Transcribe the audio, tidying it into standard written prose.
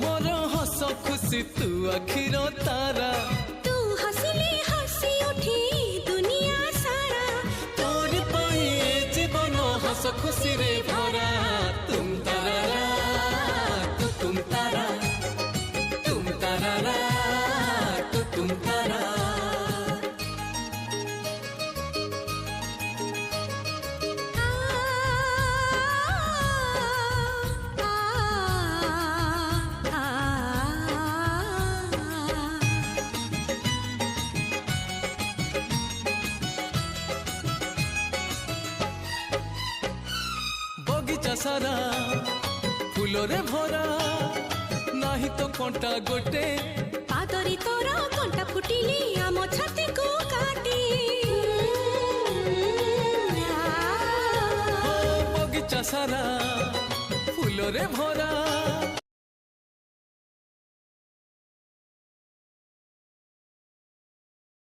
मोर हस खुशी तू आखिर तारा तू हसिले हसी उठी दुनिया सारा तोर पाई जीवन हस खुशी रे भरा तुम तारा तुम तारा तुम तारा तुम तारा बगीचा सारा फूलरे भरा नाही तो कंटा गोटे पादरी तोरा कंटा फुटिले आम छाती को काटी बगीचा सारा फूलरे भरा